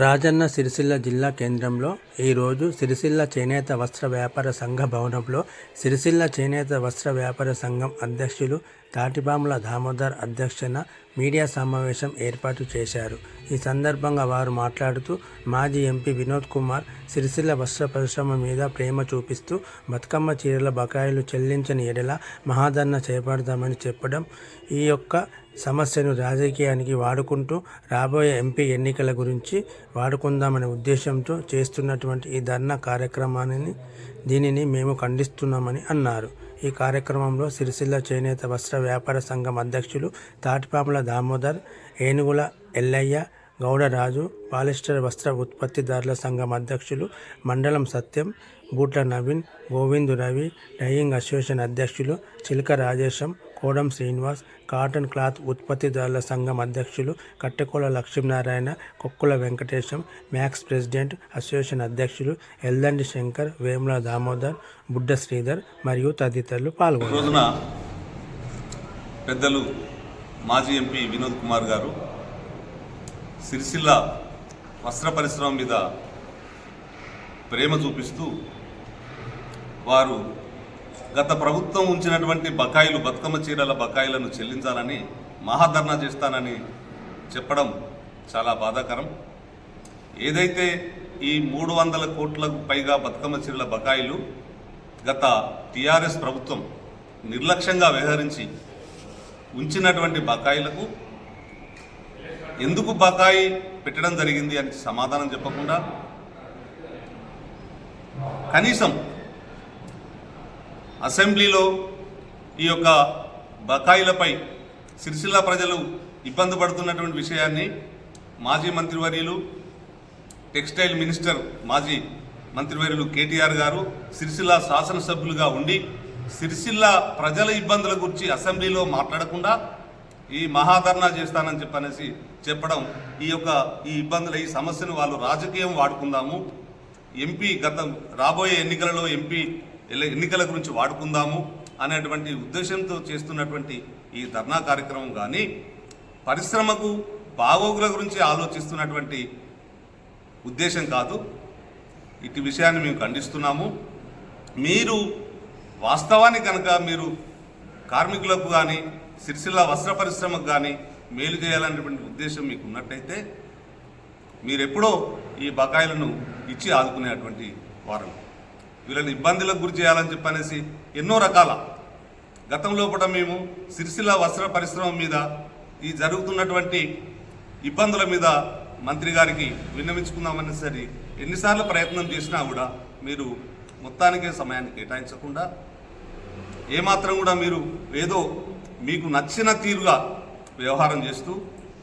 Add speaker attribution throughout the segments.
Speaker 1: రాజన్న సిరిసిల్ల జిల్లా కేంద్రంలో ఈరోజు సిరిసిల్ల చేనేత వస్త్ర వ్యాపార సంఘ భవనంలో సిరిసిల్ల చేనేత వస్త్ర వ్యాపార సంఘం అధ్యక్షులు తాటిపాముల దామోదర్ అధ్యక్షతన మీడియా సమావేశం ఏర్పాటు చేశారు. ఈ సందర్భంగా వారు మాట్లాడుతూ మాజీ ఎంపీ వినోద్ కుమార్ సిరిసిల్ల వస్త్ర పరిశ్రమ మీద ప్రేమ చూపిస్తూ బతుకమ్మ చీరల బకాయిలు చెల్లించని ఎడల మహాధర్నా చేపడతామని చెప్పడం, ఈ యొక్క సమస్యను రాజకీయానికి వాడుకుంటూ రాబోయే ఎంపీ ఎన్నికల గురించి వాడుకుందామనే ఉద్దేశంతో చేస్తున్నటువంటి ఈ ధర్నా దీనిని మేము ఖండిస్తున్నామని అన్నారు. ఈ కార్యక్రమంలో సిరిసిల్ల చేనేత వస్త్ర వ్యాపార సంఘం అధ్యక్షులు తాటిపాముల దామోదర్, ఏనుగుల ఎల్లయ్య, గౌడరాజు, పాలిస్టర్ వస్త్ర ఉత్పత్తిదారుల సంఘం అధ్యక్షులు మండలం సత్యం, బూట్ల నవీన్, గోవిందు రవి, డయింగ్ అసోసియేషన్ అధ్యక్షులు చిలక రాజేశం, కోడం శ్రీనివాస్, కాటన్ క్లాత్ ఉత్పత్తిదారుల సంఘం అధ్యక్షులు Kattekola Lakshminarayana, Kokkula Venkatesham, max president association అధ్యక్షులు ఎల్దండి శంకర్, వేముల దామోదర్, బుడ్డ శ్రీధర్ మరియు తదితరులు పాల్గొన్నారు.
Speaker 2: రోజున పెద్దలు మాజీ ఎంపీ వినోద్ కుమార్ గారు సిరిసిల్ల వస్త్ర పరిశ్రమ మీద ప్రేమ చూపిస్తూ వారు గత ప్రభుత్వం ఉంచినటువంటి బకాయిలు, బతుకమ్మ చీరల బకాయిలను చెల్లించాలని మహాధర్నా చేస్తానని చెప్పడం చాలా బాధాకరం. ఏదైతే ఈ 300 కోట్లకు పైగా బతుకమ్మ చీరల బకాయిలు గత టీఆర్ఎస్ ప్రభుత్వం నిర్లక్ష్యంగా వ్యవహరించి ఉంచినటువంటి బకాయిలకు ఎందుకు బకాయి పెట్టడం జరిగింది అని సమాధానం చెప్పకుండా కనీసం అసెంబ్లీలో ఈ యొక్క బకాయిలపై సిరిసిల్ల ప్రజలు ఇబ్బంది పడుతున్నటువంటి విషయాన్ని మాజీ మంత్రివర్యులు, టెక్స్టైల్ మినిస్టర్ మాజీ మంత్రివర్యులు కేటీఆర్ గారు సిరిసిల్ల శాసనసభ్యులుగా ఉండి సిరిసిల్ల ప్రజల ఇబ్బందుల గురించి అసెంబ్లీలో మాట్లాడకుండా ఈ మహాధర్నా చేస్తానని చెప్పనేసి చెప్పడం, ఈ ఇబ్బందుల ఈ సమస్యను వాళ్ళు రాజకీయం వాడుకుందాము, ఎంపీ రాబోయే ఎన్నికలలో ఎన్నికల గురించి వాడుకుందాము అనేటువంటి ఉద్దేశంతో చేస్తున్నటువంటి ఈ ధర్నా కార్యక్రమం కానీ పరిశ్రమకు బాగోగుల గురించి ఆలోచిస్తున్నటువంటి ఉద్దేశం కాదు. ఇటు విషయాన్ని మేము ఖండిస్తున్నాము. మీరు వాస్తవాన్ని కనుక మీరు కార్మికులకు కానీ సిరిసిల్ల వస్త్ర పరిశ్రమకు కానీ మేలు చేయాలనేటువంటి ఉద్దేశం మీకు ఉన్నట్టయితే మీరెప్పుడో ఈ బకాయిలను ఇచ్చి ఆదుకునేటువంటి వారు. వీళ్ళని ఇబ్బందులకు గురి చేయాలని చెప్పనేసి ఎన్నో రకాల గతంలో కూడా మేము సిరిసిల్ల వస్త్ర పరిశ్రమ మీద ఈ జరుగుతున్నటువంటి ఇబ్బందుల మీద మంత్రి గారికి విన్నవించుకుందామని సరి ఎన్నిసార్లు ప్రయత్నం చేసినా కూడా మీరు మొత్తానికే సమయాన్ని కేటాయించకుండా ఏమాత్రం కూడా మీరు ఏదో మీకు నచ్చిన తీరుగా వ్యవహారం చేస్తూ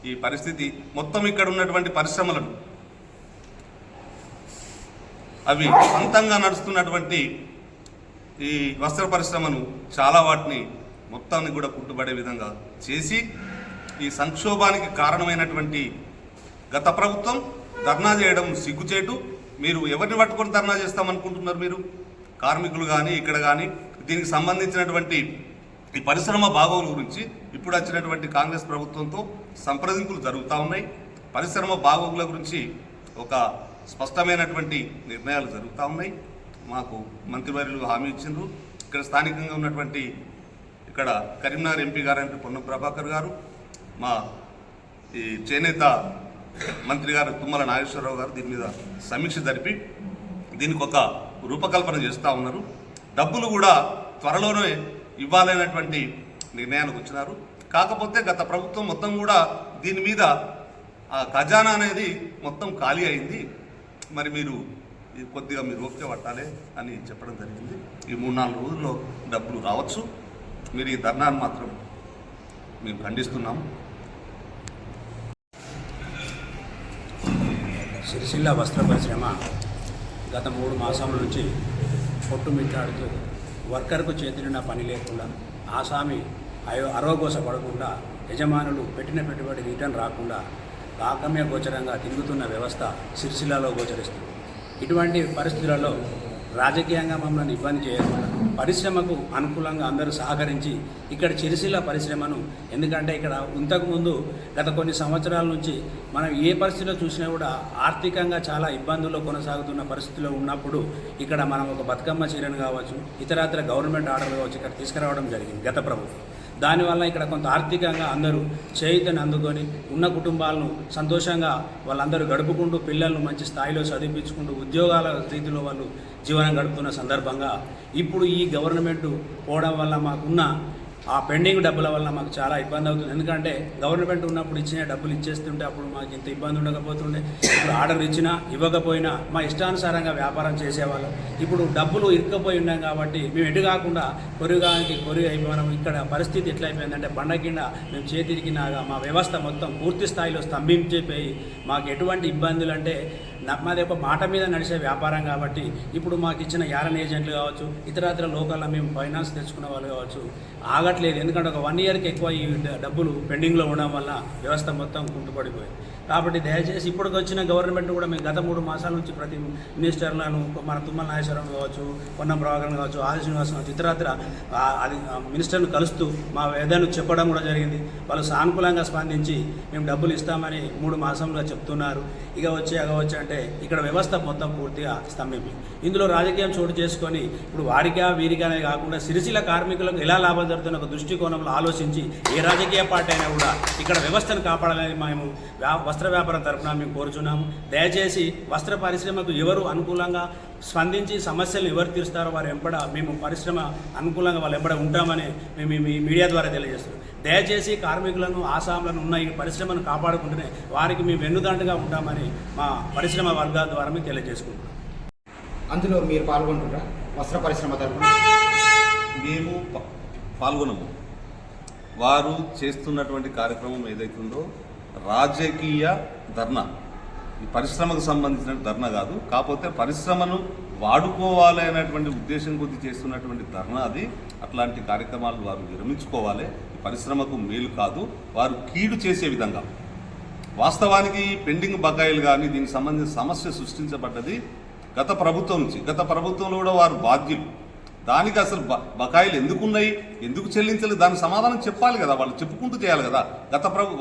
Speaker 2: ఈ పరిస్థితి మొత్తం ఇక్కడ ఉన్నటువంటి పరిశ్రమలను అవి సొంతంగా నడుస్తున్నటువంటి ఈ వస్త్ర పరిశ్రమను చాలా వాటిని మొత్తాన్ని కూడా కుట్టుబడే విధంగా చేసి ఈ సంక్షోభానికి కారణమైనటువంటి గత ప్రభుత్వం ధర్నా చేయడం సిగ్గుచేటు. మీరు ఎవరిని పట్టుకొని ధర్నా చేస్తామనుకుంటున్నారు? మీరు కార్మికులు కానీ ఇక్కడ కానీ దీనికి సంబంధించినటువంటి ఈ పరిశ్రమ బాగోగుల గురించి ఇప్పుడు వచ్చినటువంటి కాంగ్రెస్ ప్రభుత్వంతో సంప్రదింపులు జరుగుతూ ఉన్నాయి. పరిశ్రమ బాగోగుల గురించి ఒక స్పష్టమైనటువంటి నిర్ణయాలు జరుగుతూ ఉన్నాయి. మాకు మంత్రివర్యులు హామీ ఇచ్చిండ్రు. ఇక్కడ స్థానికంగా ఉన్నటువంటి ఇక్కడ కరీంనగర్ ఎంపీ గారంటే పొన్నం ప్రభాకర్ గారు, మా ఈ చేనేత మంత్రి గారు తుమ్మల నాగేశ్వరరావు గారు దీని మీద సమీక్ష జరిపి దీనికి ఒక రూపకల్పన చేస్తూ ఉన్నారు. డబ్బులు కూడా త్వరలోనే ఇవ్వాలనేటువంటి నిర్ణయానికి వచ్చినారు. కాకపోతే గత ప్రభుత్వం మొత్తం కూడా దీని మీద ఆ ఖజానా అనేది మొత్తం ఖాళీ అయింది. మరి మీరు కొద్దిగా మీరు ఓపిక పట్టాలి అని చెప్పడం జరిగింది. ఈ 3-4 రోజుల్లో డబ్బులు రావచ్చు. మీరు ఈ ధర్నాన్ని మాత్రం మేము ఖండిస్తున్నాము.
Speaker 3: సిరిసిల్ల వస్త్ర పరిశ్రమ గత 3 మాసాల నుంచి కొట్టుమిట్టాడుతూ వర్కర్కు చేతినిండా పని లేకుండా, ఆసామి అరోగోస పడకుండా, యజమానులు పెట్టిన పెట్టుబడి రిటర్న్ రాకుండా ఆగమ్య గోచరంగా తిరుగుతున్న వ్యవస్థ సిరిసిల్లలో గోచరిస్తుంది. ఇటువంటి పరిస్థితులలో రాజకీయంగా మమ్మల్ని ఇబ్బంది చేయకుండా పరిశ్రమకు అనుకూలంగా అందరూ సహకరించి ఇక్కడ సిరిసిల్ల పరిశ్రమను, ఎందుకంటే ఇక్కడ ఇంతకుముందు గత కొన్ని సంవత్సరాల నుంచి మనం ఏ పరిస్థితిలో చూసినా కూడా ఆర్థికంగా చాలా ఇబ్బందుల్లో కొనసాగుతున్న పరిస్థితిలో ఉన్నప్పుడు ఇక్కడ మనం ఒక బతుకమ్మ చీరను కావచ్చు, ఇతరత్ర గవర్నమెంట్ ఆర్డర్ కావచ్చు ఇక్కడ తీసుకురావడం జరిగింది గత ప్రభుత్వం. దానివల్ల ఇక్కడ కొంత ఆర్థికంగా అందరూ చేయుతని అందుకొని ఉన్న కుటుంబాలను సంతోషంగా వాళ్ళందరూ గడుపుకుంటూ పిల్లలను మంచి స్థాయిలో చదివించుకుంటూ ఉద్యోగాల రీతిలో వాళ్ళు జీవనం గడుపుతున్న సందర్భంగా ఇప్పుడు ఈ గవర్నమెంట్ పోవడం వల్ల మాకున్న ఆ పెండింగ్ డబ్బుల వల్ల మాకు చాలా ఇబ్బంది అవుతుంది. ఎందుకంటే గవర్నమెంట్ ఉన్నప్పుడు ఇచ్చిన డబ్బులు ఇచ్చేస్తుంటే అప్పుడు మాకు ఇంత ఇబ్బంది ఉండకపోతుండే. ఇప్పుడు ఆర్డర్ ఇచ్చినా ఇవ్వకపోయినా మా ఇష్టానుసారంగా వ్యాపారం చేసేవాళ్ళం. ఇప్పుడు డబ్బులు ఇరుక్కపోయి ఉన్నాం కాబట్టి మేము ఎటు కాకుండా కొరిగానికి కొరి అయిపోయి మనం ఇక్కడ పరిస్థితి ఎట్లా అయిపోయిందంటే బండ కింద మేము చేతిరికినాగా మా వ్యవస్థ మొత్తం పూర్తి స్థాయిలో స్తంభించిపోయి మాకు ఎటువంటి ఇబ్బందులు అంటే మాది ఒక మాట మీద నడిచే వ్యాపారం కాబట్టి ఇప్పుడు మాకు ఇచ్చిన యారన్ ఏజెంట్లు కావచ్చు, ఇతరత్ర లోకల్లో మేము ఫైనాన్స్ తెచ్చుకున్న వాళ్ళు కావచ్చు ఆగట్లేదు. ఎందుకంటే ఒక 1 ఇయర్కి ఎక్కువ ఈ డబ్బులు పెండింగ్లో ఉండడం వల్ల వ్యవస్థ మొత్తం కుంటుపడిపోయింది. కాబట్టి దయచేసి ఇప్పటికి వచ్చిన గవర్నమెంట్ కూడా మేము గత 3 మాసాల నుంచి ప్రతి మినిస్టర్లను మన తుమ్మల నాగేశ్వరరావు కావచ్చు, పొన్నం ప్రభాకర్ కావచ్చు, ఆది శ్రీనివాసం కావచ్చు, ఇతరత్ర అది మినిస్టర్ను కలుస్తూ మా వేదనను చెప్పడం కూడా జరిగింది. వాళ్ళు సానుకూలంగా స్పందించి మేము డబ్బులు ఇస్తామని 3 మాసంలో చెప్తున్నారు. ఇక వచ్చి అంటే ఇక్కడ వ్యవస్థ మొత్తం పూర్తిగా స్తంభించింది. ఇందులో రాజకీయం చోటు చేసుకొని ఇప్పుడు వారికా వీరికా అనేది కాకుండా సిరిసిల్ల కార్మికులకు ఎలా లాభం జరుగుతున్న ఒక దృష్టికోణంలో ఆలోచించి ఏ రాజకీయ పార్టీ అయినా కూడా ఇక్కడ వ్యవస్థను కాపాడాలని మేము వస్త్ర వ్యాపారం తరఫున మేము కోరుచున్నాము. దయచేసి వస్త్ర పరిశ్రమకు ఎవరు అనుకూలంగా స్పందించి సమస్యలను ఎవరు తీరుస్తారో వారు ఎంపడ మేము పరిశ్రమ అనుకూలంగా వాళ్ళు ఎంపడ ఉంటామని మేము ఈ మీడియా ద్వారా తెలియజేస్తున్నాం. దయచేసి కార్మికులను ఆసాములను ఉన్న ఈ పరిశ్రమను కాపాడుకుంటూనే వారికి మేము వెన్నుదండగా ఉంటామని మా పరిశ్రమ వర్గాల ద్వారా మేము తెలియజేసుకుంటున్నాం.
Speaker 4: అందులో మీరు పాల్గొంటున్నారా? వస్త్ర పరిశ్రమ తరఫున
Speaker 2: మేము పాల్గొనము. వారు చేస్తున్నటువంటి కార్యక్రమం ఏదైతుందో రాజకీయ ధర్నా, ఈ పరిశ్రమకు సంబంధించిన ధర్నా కాదు. కాకపోతే పరిశ్రమను వాడుకోవాలి అనేటువంటి ఉద్దేశం కొద్ది చేస్తున్నటువంటి ధర్నా అది. అట్లాంటి కార్యక్రమాలు వారు విరమించుకోవాలి. ఈ పరిశ్రమకు మేలు కాదు, వారు కీడు చేసే విధంగా. వాస్తవానికి పెండింగ్ బకాయిలు కానీ దీనికి సంబంధించిన సమస్య సృష్టించబడ్డది గత ప్రభుత్వం నుంచి. గత ప్రభుత్వంలో కూడా వారు బాధ్యులు. దానికి అసలు బకాయిలు ఎందుకున్నాయి, ఎందుకు చెల్లించలేదు, దానికి సమాధానం చెప్పాలి కదా, వాళ్ళు చెప్పుకుంటూ చేయాలి కదా.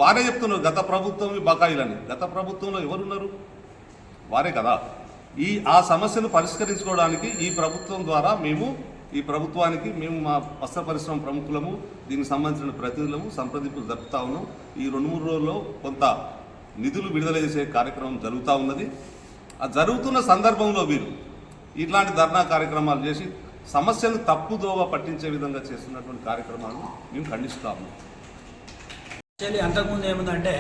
Speaker 2: వారే చెప్తున్నారు గత ప్రభుత్వం బకాయిలని. గత ప్రభుత్వంలో ఎవరున్నారు? వారే కదా. ఆ సమస్యను పరిష్కరించుకోవడానికి ఈ ప్రభుత్వం ద్వారా ఈ ప్రభుత్వానికి మేము మా వస్త్ర పరిశ్రమ ప్రముఖులము దీనికి సంబంధించిన ప్రతినిధులము సంప్రదింపులు జరుపుతా ఉన్నాం. ఈ 2-3 రోజుల్లో కొంత నిధులు విడుదల చేసే కార్యక్రమం జరుగుతూ ఉన్నది. ఆ జరుగుతున్న సందర్భంలో వీరు ఇట్లాంటి ధర్నా కార్యక్రమాలు చేసి సమస్యను తప్పుదోవ పట్టించే విధంగా చేస్తున్నటువంటి కార్యక్రమాలను మేము ఖండిస్తాము.
Speaker 3: యాక్చువల్లీ అంతకుముందు ఏముందంటే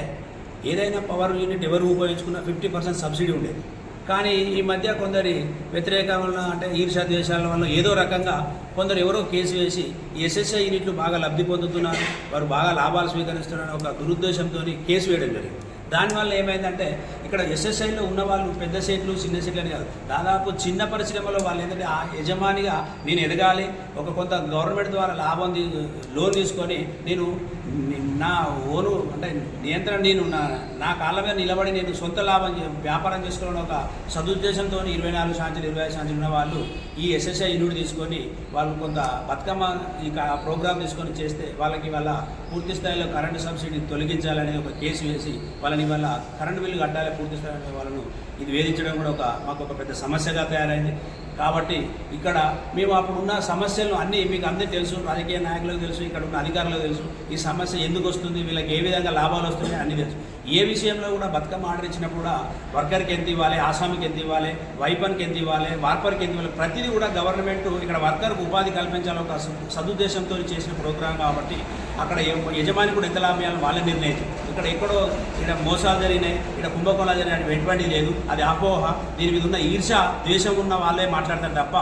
Speaker 3: ఏదైనా పవర్ యూనిట్ ఎవరు ఉపయోగించుకున్నా 50% సబ్సిడీ ఉండేది. కానీ ఈ మధ్య కొందరి వ్యతిరేకం వల్ల అంటే ఈర్షా ద్వేషాల వల్ల ఏదో రకంగా కొందరు ఎవరో కేసు వేసి ఈ ఎస్ఎస్ఐ యూనిట్లు బాగా లబ్ధి పొందుతున్నారు, వారు బాగా లాభాలు స్వీకరిస్తున్నారని ఒక దురుద్దేశంతో కేసు వేయడం జరిగింది. దానివల్ల ఏమైందంటే ఇక్కడ ఎస్ఎస్ఐలో ఉన్న వాళ్ళు పెద్ద సీట్లు చిన్న సీట్లు అని కాదు, దాదాపు చిన్న పరిశ్రమలో వాళ్ళు ఏంటంటే ఆ యజమానిగా నేను ఎదగాలి, ఒక కొంత గవర్నమెంట్ ద్వారా లోన్ తీసుకొని నేను నా ఓను అంటే నియంత్రణ నేను నా కాళ్ళ మీద నిలబడి నేను సొంత వ్యాపారం చేసుకోవడం ఒక సదుద్దేశంతో 24 సంవత్సరాలు 25 సంవత్సరాలు ఉన్న వాళ్ళు ఈ ఎస్ఎస్ఐ యూనిట్ తీసుకొని వాళ్ళు కొంత బతుకమ్మ ఈ ప్రోగ్రామ్ తీసుకొని చేస్తే వాళ్ళకి వాళ్ళ పూర్తి స్థాయిలో కరెంటు సబ్సిడీ తొలగించాలనే ఒక కేసు వేసి వాళ్ళని వాళ్ళ కరెంటు బిల్లు కట్టాలి పూర్తి స్థాయిలో వాళ్ళను ఇది వేధించడం కూడా మాకు ఒక పెద్ద సమస్యగా తయారైంది. కాబట్టి ఇక్కడ మేము అప్పుడున్న సమస్యలను అన్నీ మీకు అందరికీ తెలుసు, రాజకీయ నాయకులకు తెలుసు, ఇక్కడ ఉన్న అధికారులకు తెలుసు, ఈ సమస్య ఎందుకు వస్తుంది, వీళ్ళకి ఏ విధంగా లాభాలు వస్తున్నాయి అన్నీ తెలుసు. ఏ విషయంలో కూడా బతుకమ్మ ఆర్డర్ ఇచ్చినప్పుడు కూడా వర్కర్కి ఎంత ఇవ్వాలి, ఆసామికి ఎంత ఇవ్వాలి, వైపన్కి ఎంత ఇవ్వాలి, వార్పర్కి ఎంత ఇవ్వాలి, ప్రతిదీ కూడా గవర్నమెంట్ ఇక్కడ వర్కర్కు ఉపాధి కల్పించాలని ఒక సదుద్దేశంతో చేసిన ప్రోగ్రాం కాబట్టి అక్కడ యజమాని కూడా ఎంత లాభం ఇవ్వాలని వాళ్ళే నిర్ణయించారు. ఎక్కడో ఇక్కడ మోసాలు జరిగినాయి, ఇక్కడ కుంభకోణాలు జరిగినాయి, ఎటువంటి లేదు, అది అపోహ. దీని మీద ఉన్న ఈర్ష ద్వేషం ఉన్న వాళ్ళే మాట్లాడతారు తప్ప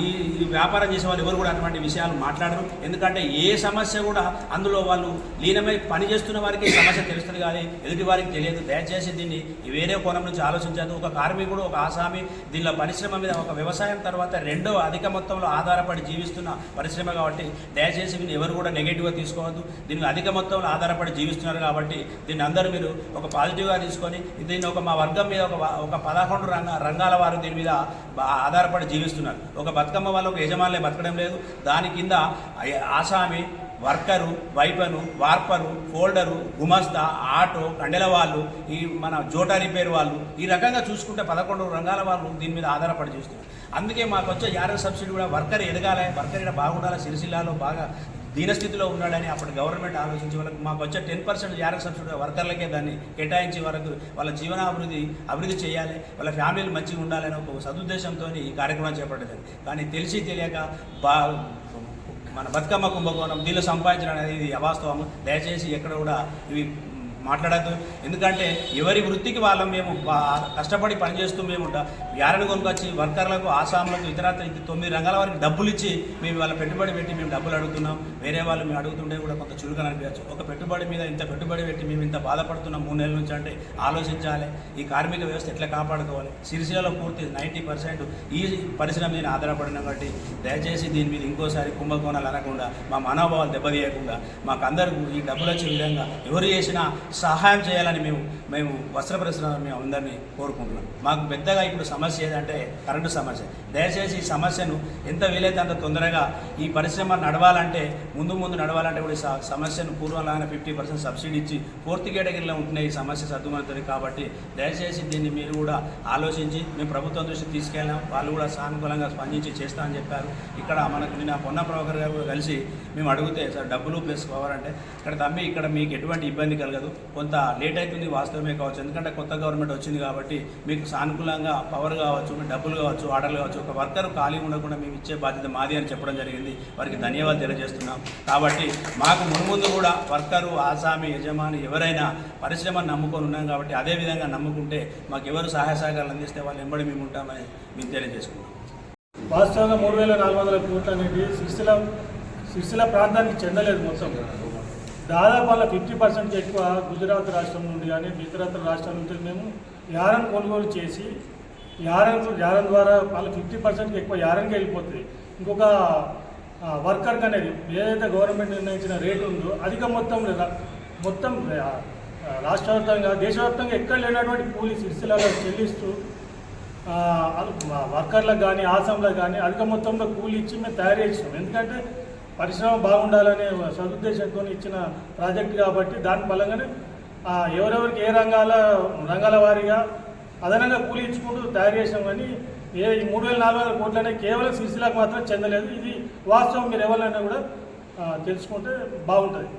Speaker 3: ఈ వ్యాపారం చేసే వాళ్ళు ఎవరు కూడా అటువంటి విషయాలు మాట్లాడరు. ఎందుకంటే ఏ సమస్య కూడా అందులో వాళ్ళు లీనమై పనిచేస్తున్న వారికి సమస్య తెలుస్తుంది కానీ ఎదుటి వారికి తెలియదు. దయచేసి దీన్ని వేరే కోణం నుంచి ఆలోచించదు. ఒక కార్మికుడు, ఒక ఆసామి దీనిలో పరిశ్రమ మీద ఒక వ్యవసాయం తర్వాత రెండో అధిక మొత్తంలో ఆధారపడి జీవిస్తున్న పరిశ్రమ కాబట్టి దయచేసి దీన్ని ఎవరు కూడా నెగిటివ్గా తీసుకోవద్దు. దీనికి అధిక మొత్తంలో ఆధారపడి జీవిస్తున్నారు కాబట్టి దీన్ని అందరూ మీరు ఒక పాజిటివ్గా తీసుకొని దీన్ని మా వర్గం మీద ఒక 11 రంగాల వారు దీని మీద ఆధారపడి జీవిస్తున్నారు. ఒక బతుకమ్మ వాళ్ళు ఒక యజమానులే బతకడం లేదు. దాని కింద ఆసామి, వర్కరు, వైపను, వార్పరు, ఫోల్డరు, గుమస్తా, ఆటో, కండెల వాళ్ళు, ఈ మన జోటా రిపేర్ వాళ్ళు, ఈ రకంగా చూసుకుంటే 11 రంగాల వాళ్ళు దీని మీద ఆధారపడి చేస్తున్నారు. అందుకే మాకు వచ్చే యారల్ సబ్సిడీ కూడా వర్కర్ ఎదగాలి, వర్కర్ ఇక్కడ బాగుండాలి, సిరిసిల్లాలో బాగా దీనస్థితిలో ఉన్నాడని అప్పుడు గవర్నమెంట్ ఆలోచించి వాళ్ళకి మాకు వచ్చే 10% యారల్ సబ్సిడీ వర్కర్లకే దాన్ని కేటాయించి వరకు వాళ్ళ అభివృద్ధి చేయాలి, వాళ్ళ ఫ్యామిలీలు మంచిగా ఉండాలని ఒక సదుద్దేశంతో ఈ కార్యక్రమం చేపట్టేది. కానీ తెలిసి తెలియక మన బతుకమ్మ కుంభకోణం దీనిలో సంపాదించడం అనేది ఇది అవాస్తవము. దయచేసి ఎక్కడ కూడా ఇవి మాట్లాడద్దు. ఎందుకంటే ఎవరి వృత్తికి వాళ్ళం మేము కష్టపడి పనిచేస్తూ మేము యారని కొనుకొచ్చి వర్కర్లకు, ఆసాములకు, ఇతరత్ర 9 రంగాల వారికి డబ్బులు ఇచ్చి మేము వాళ్ళ పెట్టుబడి పెట్టి మేము డబ్బులు అడుగుతున్నాం. వేరే వాళ్ళు మేము అడుగుతుంటే కూడా కొంత చులకన అనిపించచ్చు. ఒక పెట్టుబడి మీద ఇంత పెట్టుబడి పెట్టి మేము ఇంత బాధపడుతున్నాం 3 నెలల నుంచి అంటే ఆలోచించాలి. ఈ కార్మిక వ్యవస్థ ఎట్లా కాపాడుకోవాలి. సిరిసిల్లలో పూర్తి 90% ఈ పరిశ్రమ మీద ఆధారపడిన కాబట్టి దయచేసి దీని మీద ఇంకోసారి కుంభకోణాలు అనకుండా, మా మనోభావాలు దెబ్బతీయకుండా, మాకు అందరూ ఈ డబ్బులు వచ్చే విధంగా ఎవరు చేసినా సహాయం చేయాలని మేము వస్త్ర పరిశ్రమ మేము అందరినీ కోరుకుంటున్నాం. మాకు పెద్దగా ఇప్పుడు సమస్య ఏదంటే కరెంటు సమస్య. దయచేసి ఈ సమస్యను ఎంత వీలైతే అంత తొందరగా ఈ పరిశ్రమ నడవాలంటే ముందు నడవాలంటే కూడా ఈ సమస్యను పూర్వంలాగానే 50% సబ్సిడీ ఇచ్చి 4th కేటగిరీలో ఉంటున్నాయి. ఈ సమస్య సర్దుమవుతుంది కాబట్టి దయచేసి దీన్ని మీరు కూడా ఆలోచించి మేము ప్రభుత్వం దృష్టికి తీసుకెళ్ళాం. వాళ్ళు కూడా సానుకూలంగా స్పందించి చేస్తామని చెప్పారు. ఇక్కడ మనకు నిన్న పొన్న ప్రభాకర్ గారు కూడా కలిసి మేము అడిగితే సార్ డబ్బులు ప్లస్ పవర్ అంటే ఇక్కడ తమ్మి ఇక్కడ మీకు ఎటువంటి ఇబ్బంది కలగదు, కొంత లేట్ అవుతుంది వాస్తవమే కావచ్చు. ఎందుకంటే కొత్త గవర్నమెంట్ వచ్చింది కాబట్టి మీకు సానుకూలంగా పవర్ కావచ్చు, డబ్బులు కావచ్చు, ఆర్డర్లు కావచ్చు, ఒక వర్కర్ ఖాళీ ఉండకుండా మేము ఇచ్చే బాధ్యత మాది అని చెప్పడం జరిగింది. వారికి ధన్యవాదాలు తెలియజేస్తున్నాం. కాబట్టి మాకు ముందు కూడా వర్కరు, ఆసామి, యజమాని ఎవరైనా పరిశ్రమను నమ్ముకొని ఉన్నాం కాబట్టి అదే విధంగా నమ్ముకుంటే మాకు ఎవరు సహాయ సహకారాలు అందిస్తే వాళ్ళు ఎంబడి మేము ఉంటామని మేము తెలియజేసుకున్నాం.
Speaker 5: వాస్తవంగా 3,400 కోట్లు అనేది సిరిసిల్ల ప్రాంతానికి చెందలేదు. మొత్తం దాదాపు వాళ్ళ 50% ఎక్కువ గుజరాత్ రాష్ట్రం నుండి కానీ ఇతరత్ర రాష్ట్రాల నుంచి మేము యారన్ కొనుగోలు చేసి యారన్ ద్వారా వాళ్ళ 50% ఎక్కువ యారన్కి వెళ్ళిపోతుంది. ఇంకొక వర్కర్కి అనేది ఏదైతే గవర్నమెంట్ నిర్ణయించిన రేటు ఉందో అధిక మొత్తం రాష్ట్రవ్యాప్తంగా దేశవ్యాప్తంగా ఎక్కడ లేనటువంటి కూలీ సిరిసిల్లలో చెల్లిస్తూ వర్కర్లకు కానీ ఆసాంలకు కానీ అధిక మొత్తంలో కూలీ ఇచ్చి మేము తయారు చేసినాం. ఎందుకంటే పరిశ్రమ బాగుండాలనే సదుద్దేశంతో ఇచ్చిన ప్రాజెక్ట్ కాబట్టి దాని బలంగానే ఎవరెవరికి ఏ రంగాల వారీగా అదనంగా కూలీ ఇచ్చుకుంటూ తయారు చేసాం. కానీ ఈ 3,400 కోట్లు అనేది కేవలం సిరిసిల్లకు మాత్రం చెందలేదు. ఇది వాస్తవం. మీరు ఎవరైనా కూడా తెలుసుకుంటే బాగుంటుంది.